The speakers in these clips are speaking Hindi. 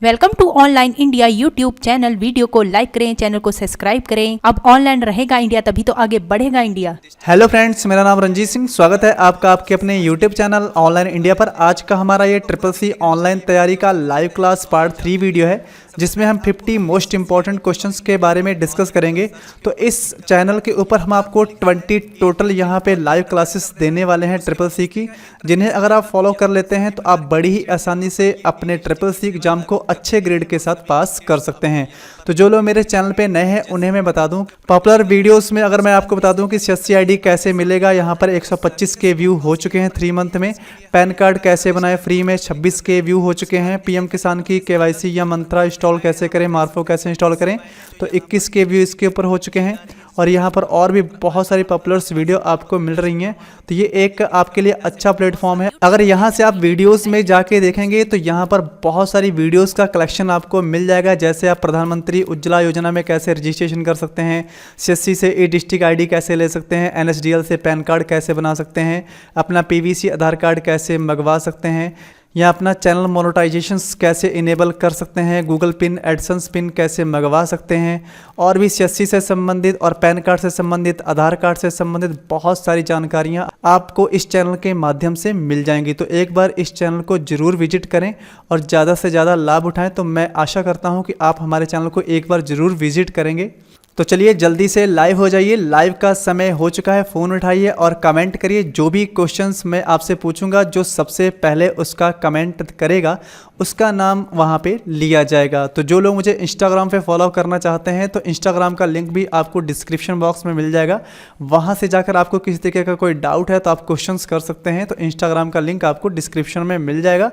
Welcome to online India YouTube channel. Video को लाइक करें, चैनल को सब्सक्राइब करें। अब ऑनलाइन रहेगा इंडिया तभी तो आगे बढ़ेगा इंडिया। हेलो फ्रेंड्स, मेरा नाम रंजीत सिंह। स्वागत है आपका आपके अपने यूट्यूब चैनल ऑनलाइन इंडिया पर। आज का हमारा ये CCC ऑनलाइन तैयारी का लाइव क्लास पार्ट 3 वीडियो है, जिसमें हम 50 मोस्ट इंपॉर्टेंट क्वेश्चंस के बारे में डिस्कस करेंगे। तो इस चैनल के ऊपर हम आपको 20 टोटल यहाँ पे लाइव क्लासेस देने वाले हैं CCC की, जिन्हें अगर आप फॉलो कर लेते हैं तो आप बड़ी ही आसानी से अपने CCC एग्जाम को अच्छे ग्रेड के साथ पास कर सकते हैं। तो जो लोग मेरे चैनल पे नए हैं उन्हें मैं बता दूं, पॉपुलर वीडियोस में अगर मैं आपको बता दूं कि CSC ID कैसे मिलेगा, यहाँ पर 125 के व्यू हो चुके हैं 3 मंथ में। पैन कार्ड कैसे बनाए फ्री में 26 के व्यू हो चुके हैं। PM किसान की KYC या मंत्रा इंस्टॉल कैसे करें, मार्फो कैसे इंस्टॉल करें, तो 21 के व्यू इसके ऊपर हो चुके हैं। और यहाँ पर और भी बहुत सारी पॉपुलर्स वीडियो आपको मिल रही हैं। तो ये एक आपके लिए अच्छा प्लेटफॉर्म है। अगर यहाँ से आप वीडियोस में जाके देखेंगे तो यहाँ पर बहुत सारी वीडियोस का कलेक्शन आपको मिल जाएगा। जैसे आप प्रधानमंत्री उज्ज्वला योजना में कैसे रजिस्ट्रेशन कर सकते हैं, CSC से डिस्ट्रिक्ट ID कैसे ले सकते हैं, NSDL से पैन कार्ड कैसे बना सकते हैं, अपना PVC आधार कार्ड कैसे मंगवा सकते हैं, या अपना चैनल मोनेटाइजेशंस कैसे इनेबल कर सकते हैं, गूगल पिन एडसेंस पिन कैसे मंगवा सकते हैं, और भी CSC से संबंधित और पैन कार्ड से संबंधित, आधार कार्ड से संबंधित बहुत सारी जानकारियां आपको इस चैनल के माध्यम से मिल जाएंगी। तो एक बार इस चैनल को ज़रूर विजिट करें और ज़्यादा से ज़्यादा लाभ उठाएं। तो मैं आशा करता हूँ कि आप हमारे चैनल को एक बार ज़रूर विजिट करेंगे। तो चलिए जल्दी से लाइव हो जाइए। लाइव का समय हो चुका है। फ़ोन उठाइए और कमेंट करिए। जो भी क्वेश्चंस मैं आपसे पूछूंगा, जो सबसे पहले उसका कमेंट करेगा उसका नाम वहां पे लिया जाएगा। तो जो लोग मुझे इंस्टाग्राम पे फॉलो करना चाहते हैं तो इंस्टाग्राम का लिंक भी आपको डिस्क्रिप्शन बॉक्स में मिल जाएगा। वहां से जाकर आपको किसी तरीके का कोई डाउट है तो आप क्वेश्चंस कर सकते हैं। तो इंस्टाग्राम का लिंक आपको डिस्क्रिप्शन में मिल जाएगा,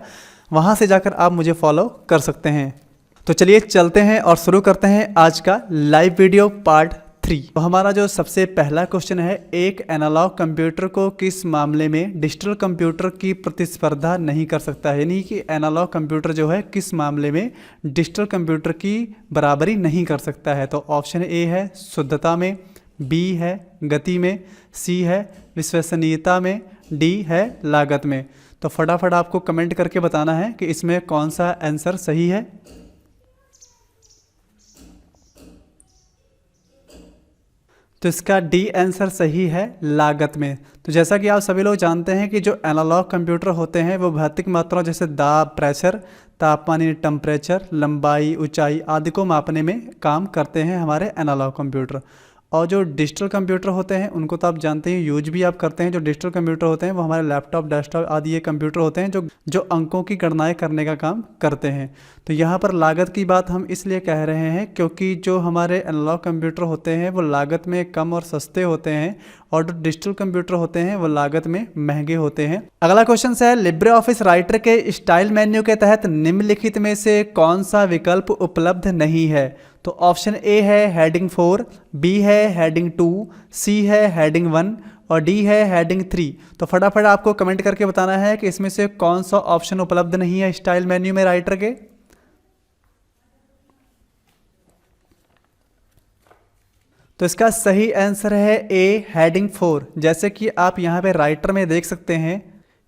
वहाँ से जाकर आप मुझे फॉलो कर सकते हैं। तो चलिए चलते हैं और शुरू करते हैं आज का लाइव वीडियो पार्ट 3। तो हमारा जो सबसे पहला क्वेश्चन है, एक एनालॉग कंप्यूटर को किस मामले में डिजिटल कंप्यूटर की प्रतिस्पर्धा नहीं कर सकता है। यानी कि एनालॉग कंप्यूटर जो है किस मामले में डिजिटल कंप्यूटर की बराबरी नहीं कर सकता है। तो ऑप्शन A है शुद्धता में, B है गति में, C है विश्वसनीयता में, D है लागत में। तो फटाफट आपको कमेंट करके बताना है कि इसमें कौन सा आंसर सही है। तो इसका D आंसर सही है, लागत में। तो जैसा कि आप सभी लोग जानते हैं कि जो एनालॉग कंप्यूटर होते हैं वो भौतिक मात्राओं जैसे दाब, प्रेशर, तापमान यानी टेम्परेचर, लंबाई, ऊंचाई आदि को मापने में काम करते हैं हमारे एनालॉग कंप्यूटर। और जो डिजिटल कंप्यूटर होते हैं उनको तो आप जानते हैं, यूज भी आप करते हैं। जो डिजिटल कंप्यूटर होते हैं वो हमारे लैपटॉप, डेस्कटॉप आदि ये कंप्यूटर होते हैं जो अंकों की गणनाएं करने का काम करते हैं। तो यहाँ पर लागत की बात हम इसलिए कह रहे हैं क्योंकि जो हमारे एनालॉग कंप्यूटर होते हैं वो लागत में कम और सस्ते होते हैं, और जो डिजिटल कंप्यूटर होते हैं वो लागत में महंगे होते हैं। अगला क्वेश्चन है, लिब्रे ऑफिस राइटर के स्टाइल मेन्यू के तहत निम्नलिखित में से कौन सा विकल्प उपलब्ध नहीं है। तो ऑप्शन A है हेडिंग 4, B है हेडिंग 2, C है हेडिंग 1 और D है हेडिंग 3। तो फटाफट आपको कमेंट करके बताना है कि इसमें से कौन सा ऑप्शन उपलब्ध नहीं है स्टाइल मेन्यू में राइटर के। तो इसका सही आंसर है A हेडिंग 4। जैसे कि आप यहाँ पे राइटर में देख सकते हैं,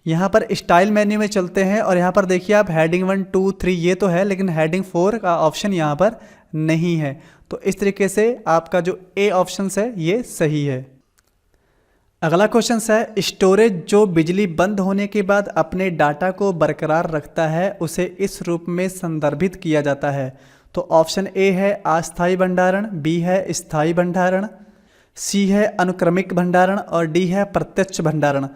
यहाँ पर स्टाइल मेन्यू में चलते हैं और यहाँ पर देखिए आप हेडिंग 1, 2, 3 ये तो है, लेकिन हेडिंग 4 का ऑप्शन यहाँ पर नहीं है। तो इस तरीके से आपका जो A ऑप्शन है ये सही है। अगला क्वेश्चन है, स्टोरेज जो बिजली बंद होने के बाद अपने डाटा को बरकरार रखता है उसे इस रूप में संदर्भित किया जाता है। तो ऑप्शन A है अस्थायी भंडारण, B है स्थायी भंडारण, C है अनुक्रमिक भंडारण और D है प्रत्यक्ष भंडारण।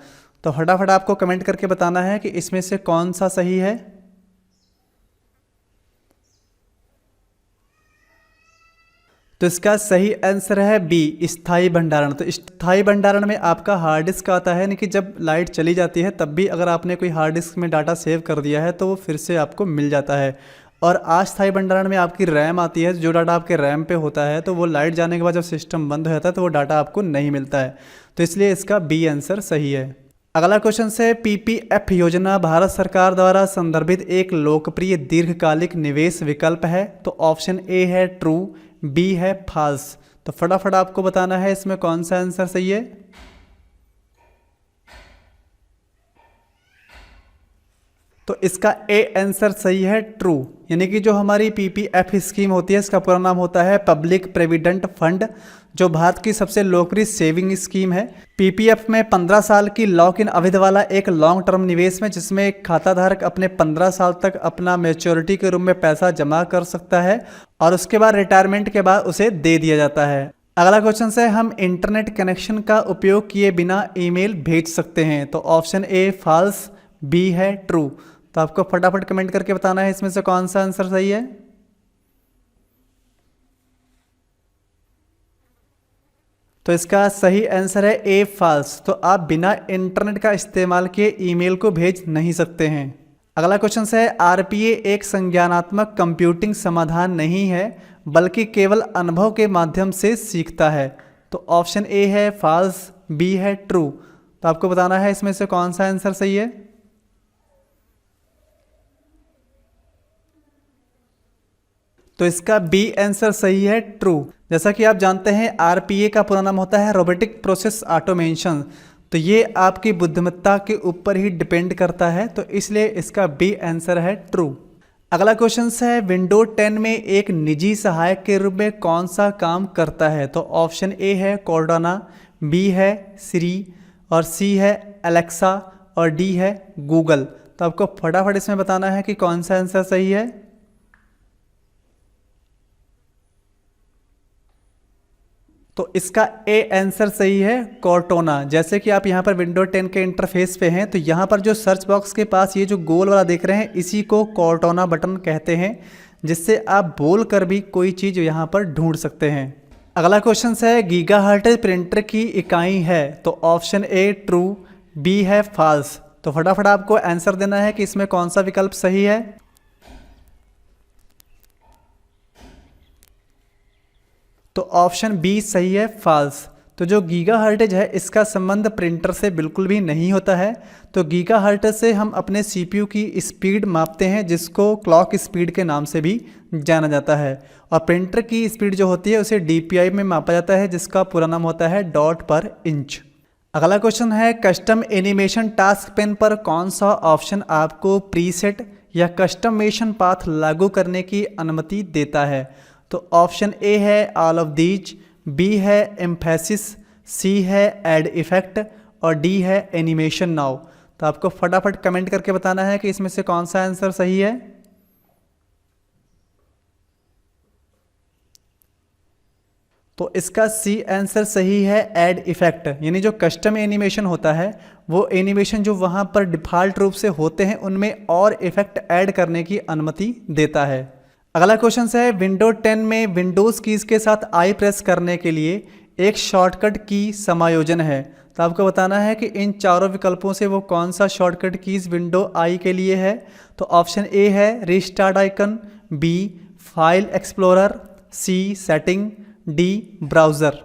तो फटाफट आपको कमेंट करके बताना है कि इसमें से कौन सा सही है। तो इसका सही आंसर है B स्थायी भंडारण। तो स्थायी भंडारण में आपका हार्ड डिस्क आता है, यानी कि जब लाइट चली जाती है तब भी अगर आपने कोई हार्ड डिस्क में डाटा सेव कर दिया है तो वो फिर से आपको मिल जाता है। और अस्थायी भंडारण में आपकी रैम आती है, जो डाटा आपके रैम पे होता है तो वो लाइट जाने के बाद जब सिस्टम बंद हो जाता है तो वो डाटा आपको नहीं मिलता है। तो इसलिए इसका B आंसर सही है। अगला क्वेश्चन है, PPF योजना भारत सरकार द्वारा संदर्भित एक लोकप्रिय दीर्घकालिक निवेश विकल्प है। तो ऑप्शन A है ट्रू, B है फॉल्स। तो फटाफट आपको बताना है इसमें कौन सा आंसर सही है। तो इसका ए आंसर सही है ट्रू। यानी कि जो हमारी पीपीएफ स्कीम होती है इसका पूरा नाम होता है पब्लिक प्रोविडेंट फंड, जो भारत की सबसे लोकप्रिय सेविंग स्कीम है। पीपीएफ में 15 साल की लॉक इन अवधि वाला एक लॉन्ग टर्म निवेश में जिसमें एक खाता धारक अपने 15 साल तक अपना मैच्योरिटी के रूप में पैसा जमा कर सकता है और उसके बाद रिटायरमेंट के बाद उसे दे दिया जाता है। अगला क्वेश्चन है, हम इंटरनेट कनेक्शन का उपयोग किए बिना ईमेल भेज सकते हैं? तो ऑप्शन ए फॉल्स, बी है ट्रू। तो आपको फटाफट कमेंट करके बताना है इसमें से कौन सा आंसर सही है। तो इसका सही आंसर है ए फॉल्स। तो आप बिना इंटरनेट का इस्तेमाल किए ईमेल को भेज नहीं सकते हैं। अगला क्वेश्चन है, आरपीए एक संज्ञानात्मक कंप्यूटिंग समाधान नहीं है बल्कि केवल अनुभव के माध्यम से सीखता है। तो ऑप्शन ए है फॉल्स, बी है ट्रू। तो आपको बताना है इसमें से कौन सा आंसर सही है। तो इसका बी आंसर सही है ट्रू। जैसा कि आप जानते हैं आरपीए का पूरा नाम होता है रोबोटिक प्रोसेस ऑटोमेशन। तो ये आपकी बुद्धिमत्ता के ऊपर ही डिपेंड करता है, तो इसलिए इसका बी आंसर है ट्रू। अगला क्वेश्चन है, विंडो 10 में एक निजी सहायक के रूप में कौन सा काम करता है? तो ऑप्शन ए है कॉर्डाना, बी है सिरी और सी है एलेक्सा और डी है गूगल। तो आपको फटाफट इसमें बताना है कि कौन सा आंसर सही है। तो इसका ए आंसर सही है कॉर्टोना। जैसे कि आप यहाँ पर विंडो 10 के इंटरफेस पे हैं तो यहाँ पर जो सर्च बॉक्स के पास ये जो गोल वाला देख रहे हैं इसी को कॉर्टोना बटन कहते हैं, जिससे आप बोल कर भी कोई चीज़ यहाँ पर ढूंढ सकते हैं। अगला क्वेश्चन है, गीगाहर्ट्ज प्रिंटर की इकाई है? तो ऑप्शन ए ट्रू, बी है फॉल्स। तो फटाफट आपको आंसर देना है कि इसमें कौन सा विकल्प सही है। तो ऑप्शन बी सही है फॉल्स। तो जो गीगाहर्ट्ज है इसका संबंध प्रिंटर से बिल्कुल भी नहीं होता है। तो गीगाहर्ट्ज से हम अपने सीपीयू की स्पीड मापते हैं जिसको क्लॉक स्पीड के नाम से भी जाना जाता है, और प्रिंटर की स्पीड जो होती है उसे डीपीआई में मापा जाता है जिसका पूरा नाम होता है डॉट पर इंच। अगला क्वेश्चन है, कस्टम एनिमेशन टास्क पेन पर कौन सा ऑप्शन आपको प्रीसेट या कस्टमेशन पाथ लागू करने की अनुमति देता है? तो ऑप्शन ए है ऑल ऑफ दीज, बी है एम्फेसिस, सी है ऐड इफेक्ट और डी है एनिमेशन नाउ। तो आपको फटाफट कमेंट करके बताना है कि इसमें से कौन सा आंसर सही है। तो इसका सी आंसर सही है ऐड इफेक्ट। यानी जो कस्टम एनिमेशन होता है वो एनिमेशन जो वहाँ पर डिफ़ॉल्ट रूप से होते हैं उनमें और इफेक्ट ऐड करने की अनुमति देता है। अगला क्वेश्चन है, विंडो 10 में विंडोज़ कीज़ के साथ आई प्रेस करने के लिए एक शॉर्टकट की समायोजन है। तो आपको बताना है कि इन चारों विकल्पों से वो कौन सा शॉर्टकट कीज़ विंडो आई के लिए है। तो ऑप्शन ए है restart icon, B file explorer, C setting, D browser.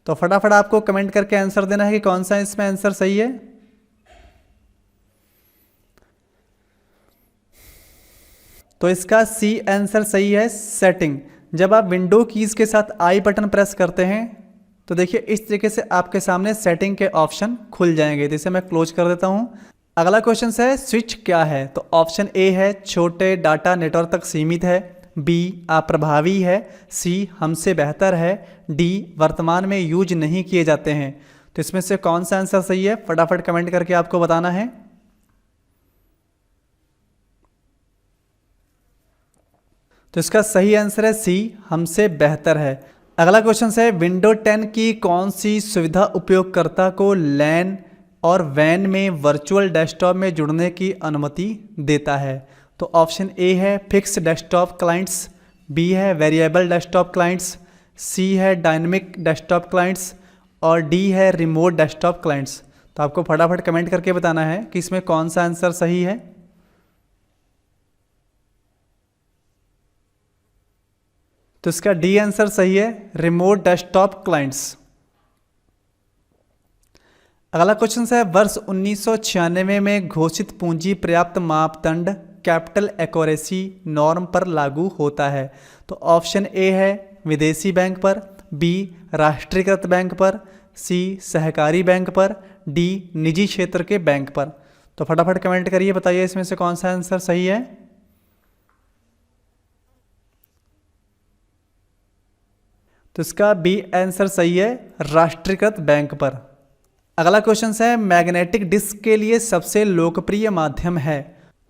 तो फटाफट आपको कमेंट करके आंसर देना है कि कौन सा इसमें आंसर सही है। तो इसका सी आंसर सही है सेटिंग। जब आप विंडो कीज़ के साथ आई बटन प्रेस करते हैं तो देखिए इस तरीके से आपके सामने सेटिंग के ऑप्शन खुल जाएंगे। तो इसे मैं क्लोज कर देता हूं। अगला क्वेश्चन है, स्विच क्या है? तो ऑप्शन ए है छोटे डाटा नेटवर्क तक सीमित है, बी अप्रभावी है, सी हमसे बेहतर है, डी वर्तमान में यूज नहीं किए जाते हैं। तो इसमें से कौन सा आंसर सही है फटाफट कमेंट करके आपको बताना है। तो इसका सही आंसर है सी हमसे बेहतर है। अगला क्वेश्चन है, विंडो 10 की कौन सी सुविधा उपयोगकर्ता को लैन और वैन में वर्चुअल डेस्कटॉप में जुड़ने की अनुमति देता है? तो ऑप्शन ए है फिक्स डेस्कटॉप क्लाइंट्स, बी है वेरिएबल डेस्कटॉप क्लाइंट्स, सी है डायनेमिक डेस्कटॉप क्लाइंट्स और डी है रिमोट डेस्कटॉप क्लाइंट्स। तो आपको फटाफट कमेंट करके बताना है कि इसमें कौन सा आंसर सही है। तो इसका डी आंसर सही है रिमोट डेस्कटॉप क्लाइंट्स। अगला क्वेश्चन है, वर्ष 1996 में घोषित पूंजी पर्याप्त मापदंड कैपिटल एक्यूरेसी नॉर्म पर लागू होता है? तो ऑप्शन ए है विदेशी बैंक पर, बी राष्ट्रीयकृत बैंक पर, सी सहकारी बैंक पर, डी निजी क्षेत्र के बैंक पर। तो फटाफट कमेंट करिए, बताइए इसमें से कौन सा आंसर सही है। तो इसका बी आंसर सही है, राष्ट्रीयकृत बैंक पर। अगला क्वेश्चन है, मैग्नेटिक डिस्क के लिए सबसे लोकप्रिय माध्यम है।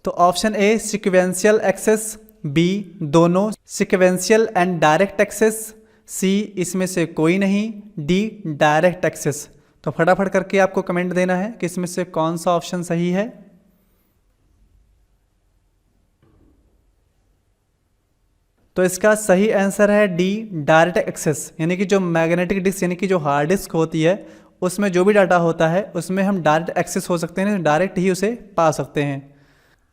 तो option A sequential access, B दोनों sequential and direct access, C इसमें से कोई नहीं, डी डायरेक्ट एक्सेस। तो फटाफट करके आपको कमेंट देना है कि इसमें से कौन सा ऑप्शन सही है। तो इसका सही आंसर है डी डायरेक्ट एक्सेस, यानी कि जो मैग्नेटिक डिस्क यानी कि जो हार्ड डिस्क होती है उसमें जो भी डाटा होता है उसमें हम डायरेक्ट एक्सेस हो सकते हैं, डायरेक्ट ही उसे पा सकते हैं।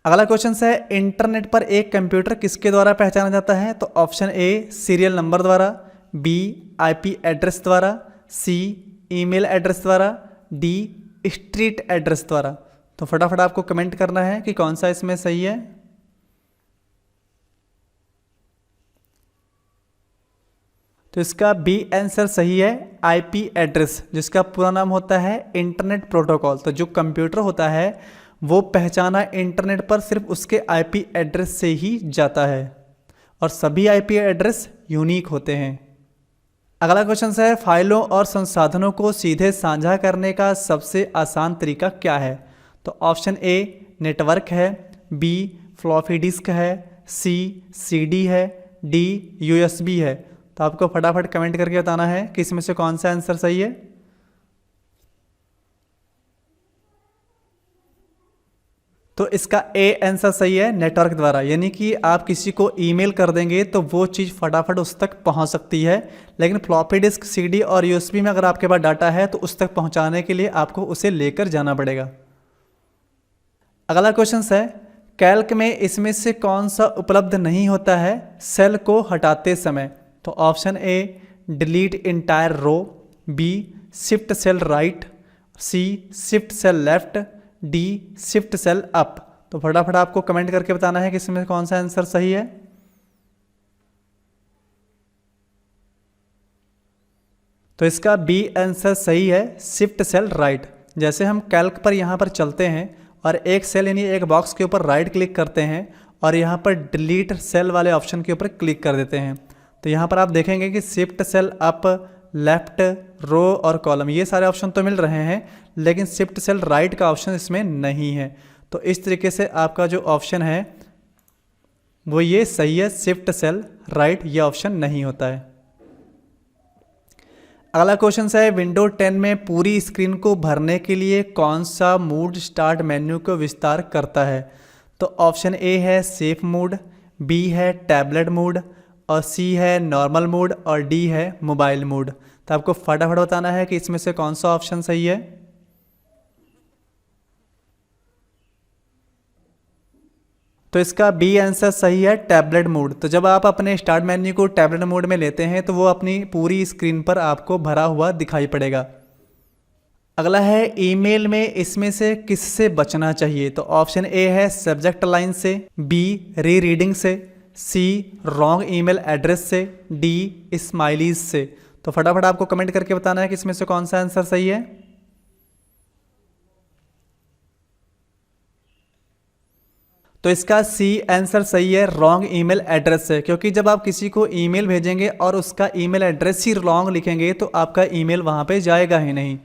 अगला क्वेश्चन है, इंटरनेट पर एक कंप्यूटर किसके द्वारा पहचाना जाता है। तो ऑप्शन ए सीरियल नंबर द्वारा, बी आईपी एड्रेस द्वारा, सी ईमेल एड्रेस द्वारा, डी स्ट्रीट एड्रेस द्वारा। तो फटाफट आपको कमेंट करना है कि कौन सा इसमें सही है। तो इसका बी आंसर सही है, आईपी एड्रेस, जिसका पूरा नाम होता है इंटरनेट प्रोटोकॉल। तो जो कंप्यूटर होता है वो पहचाना इंटरनेट पर सिर्फ उसके आईपी एड्रेस से ही जाता है और सभी आईपी एड्रेस यूनिक होते हैं। अगला क्वेश्चन है, फाइलों और संसाधनों को सीधे साझा करने का सबसे आसान तरीका क्या है। तो ऑप्शन ए नेटवर्क है, बी फ्लॉपी डिस्क है, सी सीडी है, डी यूएसबी है। तो आपको फटाफट कमेंट करके बताना है कि इसमें से कौन सा आंसर सही है। तो इसका ए आंसर सही है, नेटवर्क द्वारा, यानी कि आप किसी को ईमेल कर देंगे तो वो चीज़ फटाफट उस तक पहुंच सकती है, लेकिन फ्लॉपी डिस्क, सीडी और यूएसबी में अगर आपके पास डाटा है तो उस तक पहुंचाने के लिए आपको उसे लेकर जाना पड़ेगा। अगला क्वेश्चन है, कैल्क में इसमें से कौन सा उपलब्ध नहीं होता है सेल को हटाते समय। तो option A delete entire row, B shift cell right, C shift cell left, D shift cell up. तो फटाफट आपको कमेंट करके बताना है कि इसमें कौन सा आंसर सही है। तो इसका बी आंसर सही है, शिफ्ट सेल राइट। जैसे हम कैल्क पर यहाँ पर चलते हैं और एक सेल यानी एक बॉक्स के ऊपर राइट क्लिक करते हैं और यहाँ पर डिलीट सेल वाले ऑप्शन के ऊपर क्लिक कर देते हैं, तो यहाँ पर आप देखेंगे कि शिफ्ट सेल अप, लेफ्ट, रो और कॉलम ये सारे ऑप्शन तो मिल रहे हैं, लेकिन शिफ्ट सेल राइट का ऑप्शन इसमें नहीं है। तो इस तरीके से आपका जो ऑप्शन है वो ये सही है, शिफ्ट सेल राइट ये ऑप्शन नहीं होता है। अगला क्वेश्चन है, विंडो 10 में पूरी स्क्रीन को भरने के लिए कौन सा मोड स्टार्ट मेन्यू को विस्तार करता है। तो ऑप्शन ए है सेफ मोड, बी है टैबलेट मोड और सी है नॉर्मल मोड और डी है मोबाइल मोड। तो आपको फटाफट बताना है कि इसमें से कौन सा ऑप्शन सही है। तो इसका बी आंसर सही है, टैबलेट मोड। तो जब आप अपने स्टार्ट मेन्यू को टैबलेट मोड में लेते हैं तो वो अपनी पूरी स्क्रीन पर आपको भरा हुआ दिखाई पड़ेगा। अगला है, ईमेल में इसमें से किससे बचना चाहिए। तो ऑप्शन ए है सब्जेक्ट लाइन से, बी री रीडिंग से, सी रॉन्ग ईमेल एड्रेस से, डी स्माइलीज से। तो फटाफट आपको कमेंट करके बताना है कि इसमें से कौन सा आंसर सही है। तो इसका सी आंसर सही है, रॉन्ग ईमेल एड्रेस से, क्योंकि जब आप किसी को ईमेल भेजेंगे और उसका ईमेल एड्रेस ही रॉन्ग लिखेंगे तो आपका ईमेल वहां पे जाएगा ही नहीं।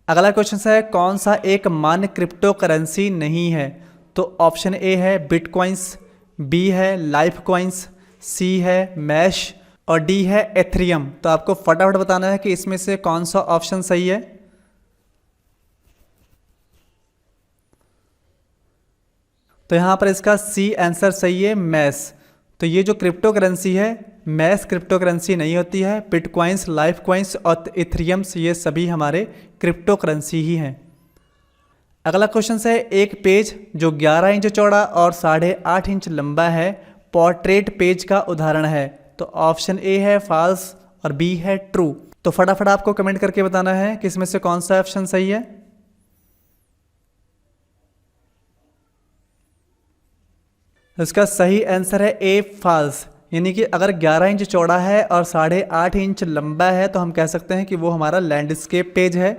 अगला क्वेश्चन है, कौन सा एक मान्य क्रिप्टो करेंसी नहीं है। तो ऑप्शन ए है बिटकॉइंस, बी है लाइफ कॉइंस, सी है मैश और डी है एथेरियम। तो आपको फटाफट बताना है कि इसमें से कौन सा ऑप्शन सही है। तो यहाँ पर इसका सी आंसर सही है, मैश। तो ये जो क्रिप्टो करेंसी है मैश क्रिप्टो करेंसी नहीं होती है। बिटकॉइंस, लाइफ कॉइंस और इथेरियम्स ये सभी हमारे क्रिप्टो करेंसी ही हैं। अगला क्वेश्चन है, एक पेज जो 11 इंच चौड़ा और 8.5 इंच लंबा है पोर्ट्रेट पेज का उदाहरण है। तो ऑप्शन ए है फॉल्स और बी है ट्रू। तो फटाफट आपको कमेंट करके बताना है कि इसमें से कौन सा ऑप्शन सही है। इसका सही आंसर है ए फॉल्स, यानी कि अगर 11 इंच चौड़ा है और 8.5 इंच लंबा है तो हम कह सकते हैं कि वो हमारा लैंडस्केप पेज है।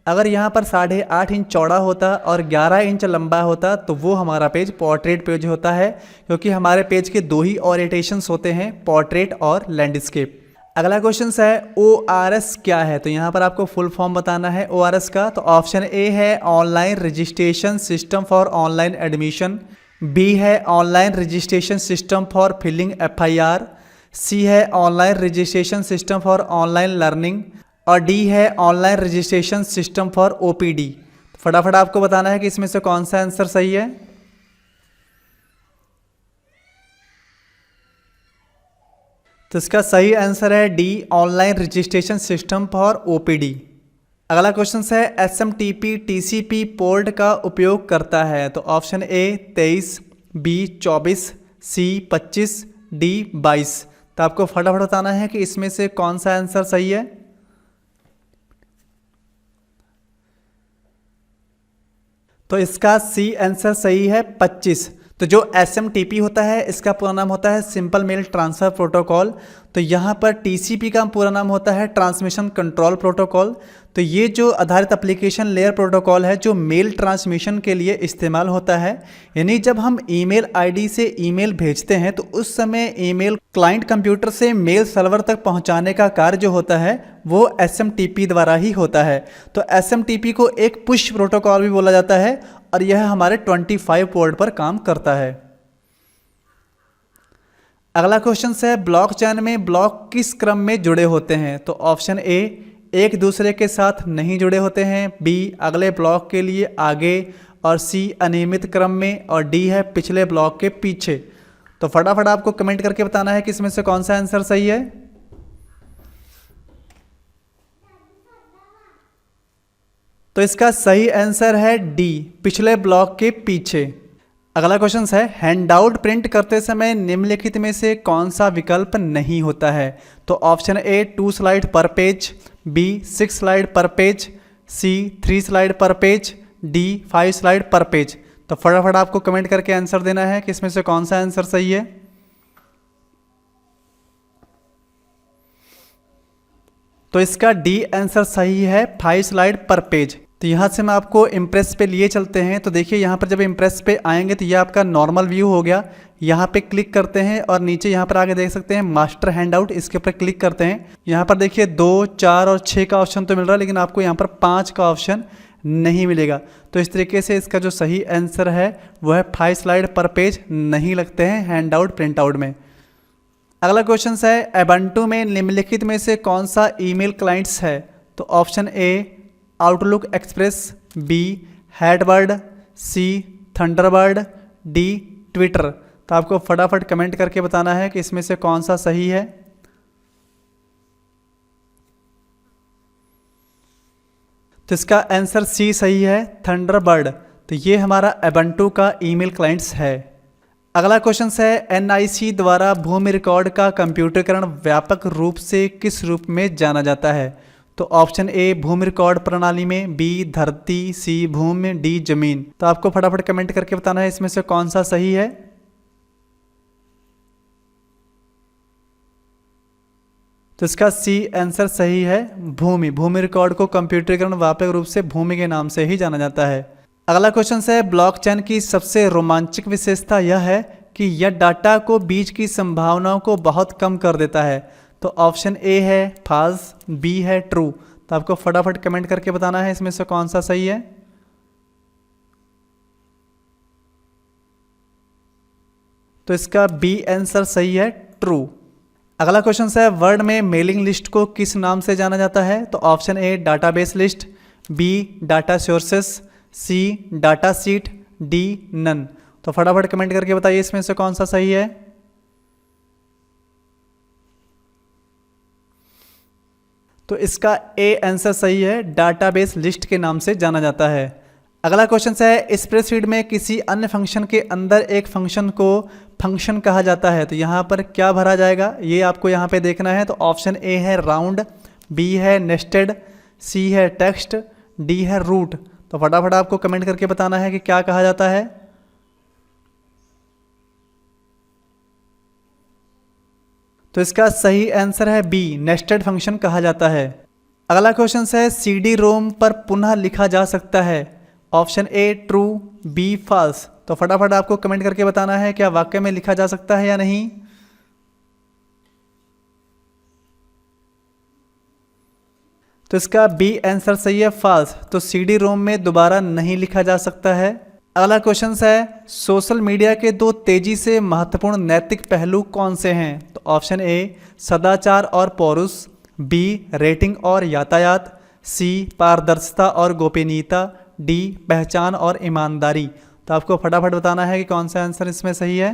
अगर यहाँ पर 8.5 इंच चौड़ा होता और 11 इंच लंबा होता तो वो हमारा पेज पोर्ट्रेट पेज होता है, क्योंकि हमारे पेज के दो ही ओरिएंटेशंस होते हैं, पोर्ट्रेट और लैंडस्केप। अगला क्वेश्चन है ORS क्या है, तो यहाँ पर आपको फुल फॉर्म बताना है ORS का। तो ऑप्शन ए है online registration system for online admission, B है online registration system for filling FIR, C है online registration system for online learning और डी है online registration system for OPD। फटाफट आपको बताना है कि इसमें से कौन सा आंसर सही है। तो इसका सही आंसर है D, online registration system for OPD। अगला क्वेश्चन है SMTP TCP पोर्ट का उपयोग करता है, तो option A 23, B 24, C 25, D 22। तो आपको फटाफट बताना है कि इसमें से कौन सा आंसर सही है। तो इसका सी आंसर सही है 25। तो जो SMTP होता है इसका पूरा नाम होता है सिंपल मेल ट्रांसफ़र प्रोटोकॉल। तो यहाँ पर TCP का पूरा नाम होता है ट्रांसमिशन कंट्रोल प्रोटोकॉल। तो ये जो आधारित एप्लीकेशन लेयर प्रोटोकॉल है जो मेल ट्रांसमिशन के लिए इस्तेमाल होता है, यानी जब हम ईमेल आईडी से ईमेल भेजते हैं तो उस समय ईमेल क्लाइंट कंप्यूटर से मेल सर्वर तक पहुँचाने का कार्य जो होता है वो SMTP द्वारा ही होता है। तो SMTP को एक पुश प्रोटोकॉल भी बोला जाता है और यह हमारे 25 पोर्ट पर काम करता है। अगला क्वेश्चन है ब्लॉकचेन में ब्लॉक किस क्रम में जुड़े होते हैं, तो ऑप्शन ए एक दूसरे के साथ नहीं जुड़े होते हैं, बी अगले ब्लॉक के लिए आगे और सी अनियमित क्रम में और डी है पिछले ब्लॉक के पीछे। तो फटाफट आपको कमेंट करके बताना है कि इसमें से कौन सा आंसर सही है। तो इसका सही आंसर है डी, पिछले ब्लॉक के पीछे। अगला क्वेश्चन है हैंडआउट प्रिंट करते समय निम्नलिखित में से कौन सा विकल्प नहीं होता है, तो ऑप्शन ए 2 स्लाइड पर पेज, बी 6 स्लाइड पर पेज, सी 3 स्लाइड पर पेज, डी 5 स्लाइड पर पेज। तो फटाफट आपको कमेंट करके आंसर देना है कि इसमें से कौन सा आंसर सही है। तो इसका डी आंसर सही है 5 स्लाइड पर पेज। तो यहाँ से हम आपको इम्प्रेस पे लिए चलते हैं। तो देखिए यहाँ पर जब इम्प्रेस पे आएंगे तो ये आपका नॉर्मल व्यू हो गया। यहाँ पे क्लिक करते हैं और नीचे यहाँ पर आगे देख सकते हैं मास्टर हैंडआउट, इसके ऊपर क्लिक करते हैं। यहाँ पर देखिए 2, 4 और 6 का ऑप्शन तो मिल रहा है, लेकिन आपको यहाँ पर 5 का ऑप्शन नहीं मिलेगा। तो इस तरीके से इसका जो सही आंसर है वो है 5 स्लाइड पर पेज नहीं लगते हैं हैंडआउट प्रिंट आउट में। अगला क्वेश्चन है एबंटू में निम्नलिखित में से कौन सा ईमेल क्लाइंट्स है, तो option A Outlook Express, B हैडबर्ड, सी थंडरबर्ड, डी ट्विटर। तो आपको फटाफट कमेंट करके बताना है कि इसमें से कौन सा सही है। तो इसका आंसर सी सही है, थंडरबर्ड। तो ये हमारा एबंटू का ईमेल क्लाइंट्स है। अगला क्वेश्चन है NIC द्वारा भूमि रिकॉर्ड का कंप्यूटरीकरण व्यापक रूप से किस रूप में जाना जाता है, तो ऑप्शन ए भूमि रिकॉर्ड प्रणाली में, बी धरती, सी भूमि, डी जमीन। तो आपको फटाफट कमेंट करके बताना है इसमें से कौन सा सही है। तो इसका सी आंसर सही है, भूमि। भूमि रिकॉर्ड को कंप्यूटरीकरण व्यापक रूप से भूमि के नाम से ही जाना जाता है। अगला क्वेश्चन है ब्लॉकचेन की सबसे रोमांचक विशेषता यह है कि यह डाटा को बीच की संभावनाओं को बहुत कम कर देता है। तो ऑप्शन ए है फॉल्स, बी है ट्रू। तो आपको फटाफट कमेंट करके बताना है इसमें से कौन सा सही है। तो इसका बी आंसर सही है, ट्रू। अगला क्वेश्चन है वर्ड में मेलिंग लिस्ट को किस नाम से जाना जाता है, तो option A database list, B data sources, C data sheet, D none. तो फटाफट कमेंट करके बताइए इसमें से कौन सा सही है। तो इसका ए आंसर सही है, डाटाबेस लिस्ट के नाम से जाना जाता है। अगला क्वेश्चन है स्प्रेडशीट में किसी अन्य फंक्शन के अंदर एक फंक्शन को फंक्शन कहा जाता है, तो यहाँ पर क्या भरा जाएगा ये आपको यहाँ पे देखना है। तो ऑप्शन ए है राउंड, बी है नेस्टेड, सी है टेक्स्ट, डी है रूट। तो फटाफट आपको कमेंट करके बताना है कि क्या कहा जाता है। तो इसका सही आंसर है बी, नेस्टेड फंक्शन कहा जाता है। अगला क्वेश्चन है CD रोम पर पुनः लिखा जा सकता है। Option A true, B false. तो फटाफट आपको कमेंट करके बताना है क्या वाकई में लिखा जा सकता है या नहीं। तो इसका बी आंसर सही है, फॉल्स। तो CD रोम में दोबारा नहीं लिखा जा सकता है। अगला क्वेश्चन है सोशल मीडिया के दो तेजी से महत्वपूर्ण नैतिक पहलू कौन से हैं। तो ऑप्शन ए सदाचार और पौरुष, बी रेटिंग और यातायात, सी पारदर्शिता और गोपनीयता, डी पहचान और ईमानदारी। तो आपको फटाफट बताना है कि कौन सा आंसर इसमें सही है।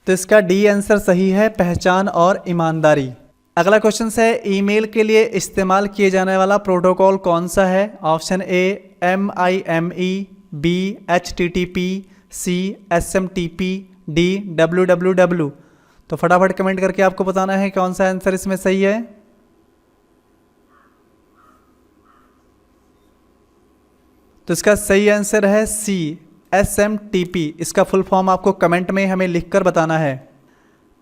तो इसका डी आंसर सही है, पहचान और ईमानदारी। अगला क्वेश्चन है ईमेल के लिए इस्तेमाल किए जाने वाला प्रोटोकॉल कौन सा है। Option A MIME, B HTTP, C SMTP, D WWW। तो फटाफट कमेंट करके आपको बताना है कौन सा आंसर इसमें सही है। तो इसका सही आंसर है सी SMTP। इसका फुल फॉर्म आपको कमेंट में हमें लिखकर बताना है।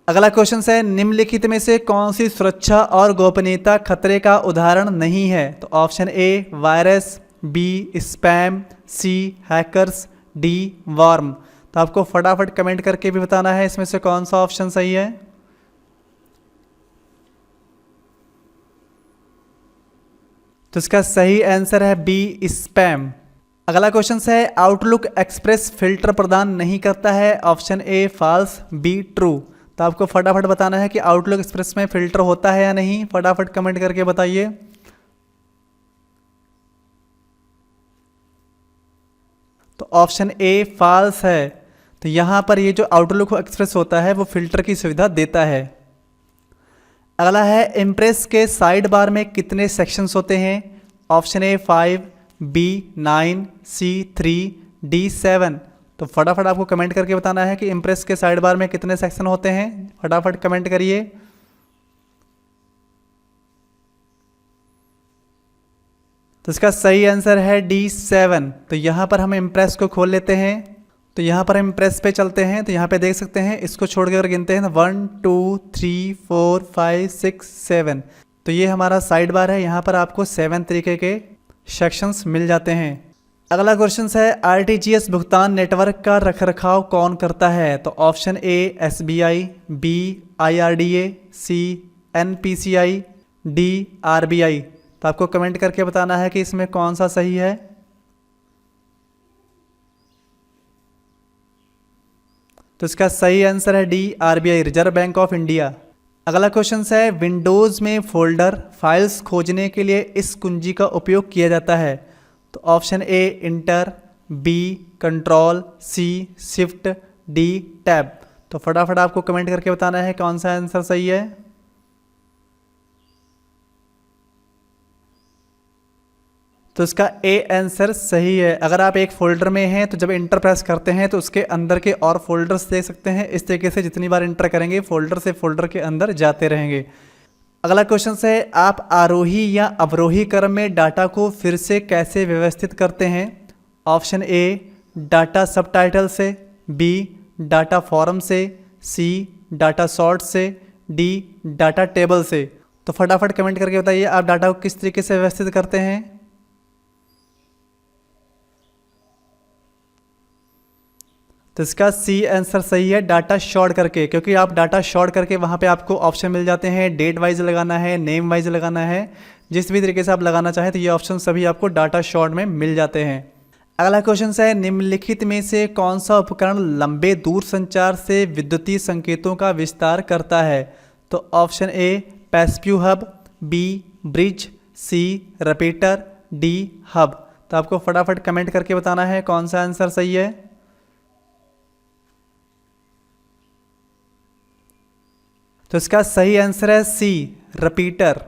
अगला क्वेश्चन है निम्नलिखित में से कौन सी सुरक्षा और गोपनीयता खतरे का उदाहरण नहीं है। तो option A virus, B spam, C hackers, D worm. तो आपको फटाफट कमेंट करके भी बताना है इसमें से कौन सा ऑप्शन सही है। तो इसका सही आंसर है बी स्पैम। अगला क्वेश्चन है आउटलुक एक्सप्रेस फिल्टर प्रदान नहीं करता है। Option A false, B true. तो आपको फटाफट बताना है कि आउटलुक एक्सप्रेस में फिल्टर होता है या नहीं। फटाफट कमेंट करके बताइए। तो ऑप्शन ए फॉल्स है। तो यहां पर ये जो आउटलुक एक्सप्रेस होता है वो फिल्टर की सुविधा देता है। अगला है इम्प्रेस के साइड बार में कितने सेक्शंस होते हैं। Option A 5, B 9, C 3, D 7। तो फटाफट आपको कमेंट करके बताना है कि इम्प्रेस के साइड बार में कितने सेक्शन होते हैं। फटाफट कमेंट करिए। तो इसका सही आंसर है डी 7। तो यहाँ पर हम इम्प्रेस को खोल लेते हैं। तो यहाँ पर हम इम्प्रेस पे चलते हैं। तो यहाँ पे देख सकते हैं, इसको छोड़ कर गिनते हैं 1 2 3 4 5 6 7। तो ये हमारा साइड बार है। यहाँ पर आपको 7 तरीके के सेक्शंस मिल जाते हैं। अगला क्वेश्चन है RTGS भुगतान नेटवर्क का रखरखाव कौन करता है। तो option A SBI, B IRDA, C NPCI, D RBI। तो आपको कमेंट करके बताना है कि इसमें कौन सा सही है। तो इसका सही आंसर है D RBI, reserve bank of India. अगला क्वेश्चन है विंडोज़ में फोल्डर फाइल्स खोजने के लिए इस कुंजी का उपयोग किया जाता है। तो option A enter, B control, C shift, D tab. तो फटाफट आपको कमेंट करके बताना है कौन सा आंसर सही है। तो इसका ए आंसर सही है। अगर आप एक फोल्डर में हैं तो जब इंटर प्रेस करते हैं तो उसके अंदर के और फोल्डर्स देख सकते हैं। इस तरीके से जितनी बार इंटर करेंगे फोल्डर से फोल्डर के अंदर जाते रहेंगे। अगला क्वेश्चन है आप आरोही या अवरोही क्रम में डाटा को फिर से कैसे व्यवस्थित करते हैं। ऑप्शन ए डाटा सबटाइटल से, बी डाटा फॉर्म से, सी डाटा सॉर्ट से, डी डाटा टेबल से। तो फटाफट कमेंट करके बताइए आप डाटा को किस तरीके से व्यवस्थित करते हैं। तो इसका सी आंसर सही है, डाटा शॉर्ट करके। क्योंकि आप डाटा शॉर्ट करके वहाँ पे आपको ऑप्शन मिल जाते हैं, डेट वाइज लगाना है, नेम वाइज लगाना है, जिस भी तरीके से आप लगाना चाहें तो ये ऑप्शन सभी आपको डाटा शॉर्ट में मिल जाते हैं। अगला क्वेश्चन है निम्नलिखित में से कौन सा उपकरण लंबे दूर संचार से विद्युतीय संकेतों का विस्तार करता है। तो option A passive hub, B bridge, C repeater, D hub. तो आपको फटाफट कमेंट करके बताना है कौन सा आंसर सही है। तो इसका सही आंसर है सी रिपीटर।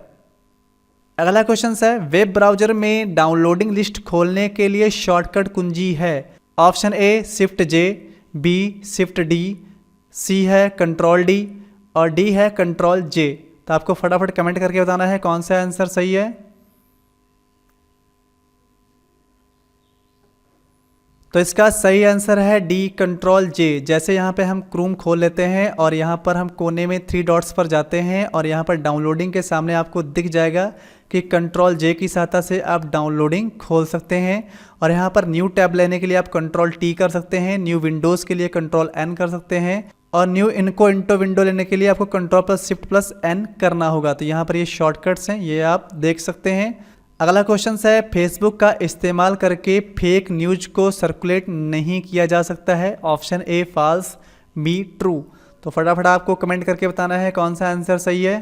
अगला क्वेश्चन है वेब ब्राउजर में डाउनलोडिंग लिस्ट खोलने के लिए शॉर्टकट कुंजी है। Option A shift J, B shift D, C है कंट्रोल डी और डी है कंट्रोल जे। तो आपको फटाफट कमेंट करके बताना है कौन सा आंसर सही है। तो इसका सही आंसर है डी कंट्रोल जे। जैसे यहाँ पे हम क्रोम खोल लेते हैं और यहाँ पर हम कोने में 3 डॉट्स पर जाते हैं और यहाँ पर डाउनलोडिंग के सामने आपको दिख जाएगा कि कंट्रोल जे की सहायता से आप डाउनलोडिंग खोल सकते हैं। और यहाँ पर न्यू टैब लेने के लिए आप कंट्रोल टी कर सकते हैं, न्यू विंडोज़ के लिए कंट्रोल एन कर सकते हैं और न्यू इंटो विंडो लेने के लिए आपको control plus shift plus N करना होगा। तो यहाँ पर ये शॉर्टकट्स हैं, ये आप देख सकते हैं। अगला क्वेश्चन है, फेसबुक का इस्तेमाल करके फेक न्यूज को सर्कुलेट नहीं किया जा सकता है। Option A false, B true. तो फटाफट आपको कमेंट करके बताना है कौन सा आंसर सही है।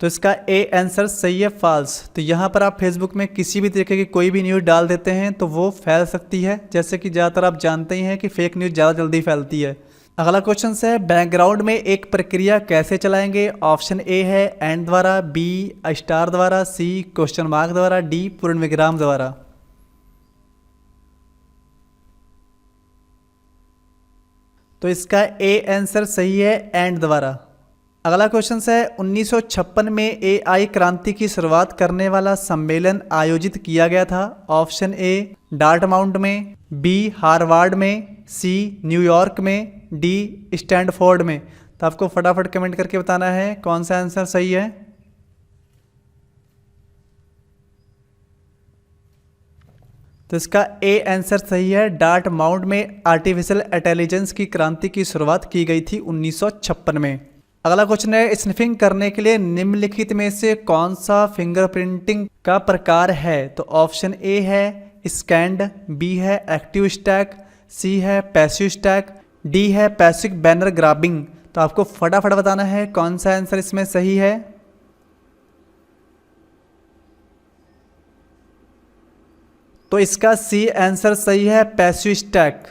तो इसका ए आंसर सही है, फॉल्स। तो यहाँ पर आप फेसबुक में किसी भी तरीके की कोई भी न्यूज़ डाल देते हैं तो वो फैल सकती है, जैसे कि ज़्यादातर आप जानते ही हैं कि फेक न्यूज़ ज़्यादा जल्दी फैलती है। अगला क्वेश्चन है, बैकग्राउंड में एक प्रक्रिया कैसे चलाएंगे। ऑप्शन ए है एंड द्वारा, बी स्टार द्वारा, सी क्वेश्चन मार्क द्वारा, डी पूर्ण विराम द्वारा। तो इसका ए आंसर सही है, एंड द्वारा। अगला क्वेश्चन है, 1956 में एआई क्रांति की शुरुआत करने वाला सम्मेलन आयोजित किया गया था। ऑप्शन ए डार्टमाउंट में, बी हार्वर्ड में, सी न्यूयॉर्क में, डी स्टैनफोर्ड में। तो आपको फटाफट कमेंट करके बताना है कौन सा आंसर सही है। तो इसका ए आंसर सही है, डार्टमाउंट में आर्टिफिशियल इंटेलिजेंस की क्रांति की शुरुआत की गई थी 1956 में। अगला क्वेश्चन है, स्निफिंग करने के लिए निम्नलिखित में से कौन सा फिंगरप्रिंटिंग का प्रकार है। तो ऑप्शन ए है स्कैंड, बी है एक्टिव स्टैक, सी है पैसिव स्टैक, डी है पैसिव बैनर ग्राबिंग। तो आपको फटाफट बताना है कौन सा आंसर इसमें सही है। तो इसका सी आंसर सही है, पैसिव स्टैक।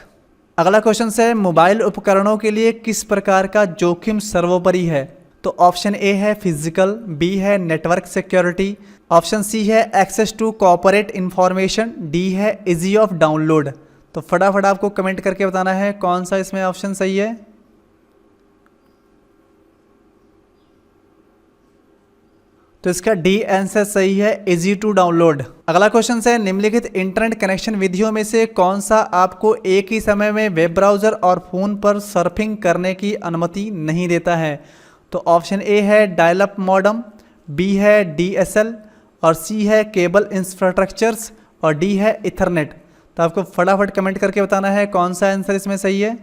अगला क्वेश्चन है, मोबाइल उपकरणों के लिए किस प्रकार का जोखिम सर्वोपरि है। तो ऑप्शन ए है फिजिकल, बी है नेटवर्क सिक्योरिटी, ऑप्शन सी है access to corporate information, D है इजी ऑफ डाउनलोड। तो फटाफट आपको कमेंट करके बताना है कौन सा इसमें ऑप्शन सही है। तो इसका डी आंसर सही है, इजी टू डाउनलोड। अगला क्वेश्चन है, निम्नलिखित इंटरनेट कनेक्शन विधियों में से कौन सा आपको एक ही समय में वेब ब्राउज़र और फ़ोन पर सर्फिंग करने की अनुमति नहीं देता है। तो ऑप्शन ए है डायल अप मॉडम, बी है डीएसएल और सी है केबल इंफ्रास्ट्रक्चर्स और डी है इथरनेट। तो आपको फटाफट कमेंट करके बताना है कौन सा आंसर इसमें सही है।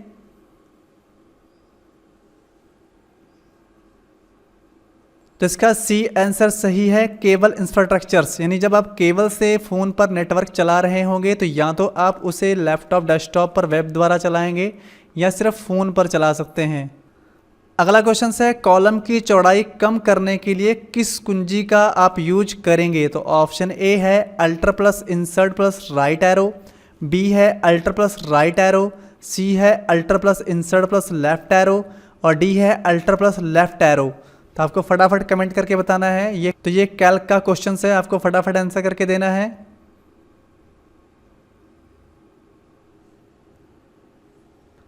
तो इसका सी आंसर सही है, केबल इंफ्रास्ट्रक्चर्स। यानी जब आप केबल से फ़ोन पर नेटवर्क चला रहे होंगे तो या तो आप उसे लैपटॉप डेस्कटॉप पर वेब द्वारा चलाएंगे या सिर्फ फ़ोन पर चला सकते हैं। अगला क्वेश्चन है, कॉलम की चौड़ाई कम करने के लिए किस कुंजी का आप यूज करेंगे। तो ऑप्शन ए है alter plus insert plus right arrow, B है alter plus right arrow, C है alter plus insert plus left arrow और डी है अल्टर प्लस लेफ्ट एरो। तो आपको फटाफट कमेंट करके बताना है। ये कैल्क का क्वेश्चन है, आपको फटाफट आंसर करके देना है।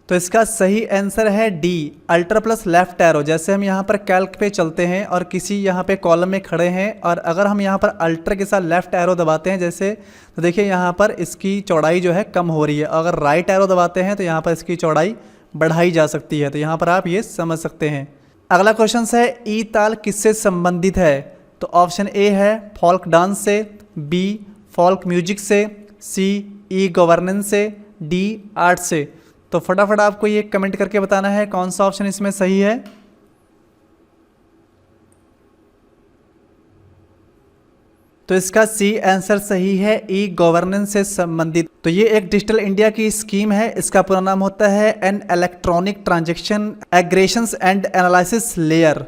तो इसका सही आंसर है D alter plus left arrow. जैसे हम यहाँ पर कैल्क पे चलते हैं और किसी यहाँ पे कॉलम में खड़े हैं और अगर हम यहाँ पर अल्टर के साथ लेफ्ट एरो दबाते हैं जैसे, तो देखिए यहाँ पर इसकी चौड़ाई जो है कम हो रही है। अगर राइट एरो दबाते हैं तो यहाँ पर इसकी चौड़ाई बढ़ाई जा सकती है। तो यहाँ पर आप ये समझ सकते हैं। अगला क्वेश्चन है, ई ताल किससे संबंधित है। तो ऑप्शन ए है फोल्क डांस से, बी फोल्क म्यूजिक से, सी ई गवर्नेंस से, डी आर्ट से। तो फटाफट आपको ये कमेंट करके बताना है कौन सा ऑप्शन इसमें सही है। तो इसका सी आंसर सही है, ई गवर्नेंस से संबंधित। तो ये एक डिजिटल इंडिया की स्कीम है। इसका पूरा नाम होता है an electronic transaction aggressions and analysis layer.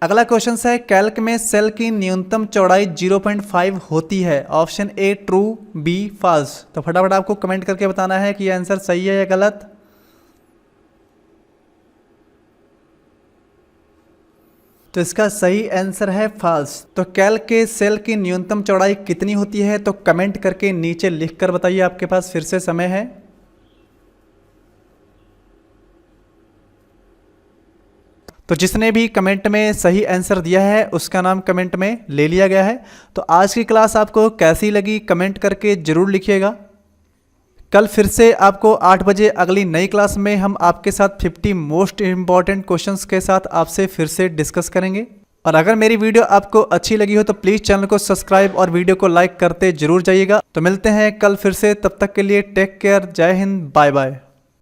अगला क्वेश्चन है, कैल्क में सेल की न्यूनतम चौड़ाई 0.5 होती है। Option A true, B false. तो फटाफट आपको कमेंट करके बताना है कि ये आंसर सही है या गलत। तो इसका सही आंसर है फॉल्स। तो कैल्क के सेल की न्यूनतम चौड़ाई कितनी होती है, तो कमेंट करके नीचे लिखकर बताइए। आपके पास फिर से समय है। तो जिसने भी कमेंट में सही आंसर दिया है उसका नाम कमेंट में ले लिया गया है। तो आज की क्लास आपको कैसी लगी कमेंट करके ज़रूर लिखिएगा। कल फिर से आपको 8 बजे अगली नई क्लास में हम आपके साथ 50 मोस्ट इम्पॉर्टेंट क्वेश्चंस के साथ आपसे फिर से डिस्कस करेंगे। और अगर मेरी वीडियो आपको अच्छी लगी हो तो प्लीज़ चैनल को सब्सक्राइब और वीडियो को लाइक करते जरूर जाइएगा। तो मिलते हैं कल फिर से, तब तक के लिए टेक केयर, जय हिंद, बाय बाय।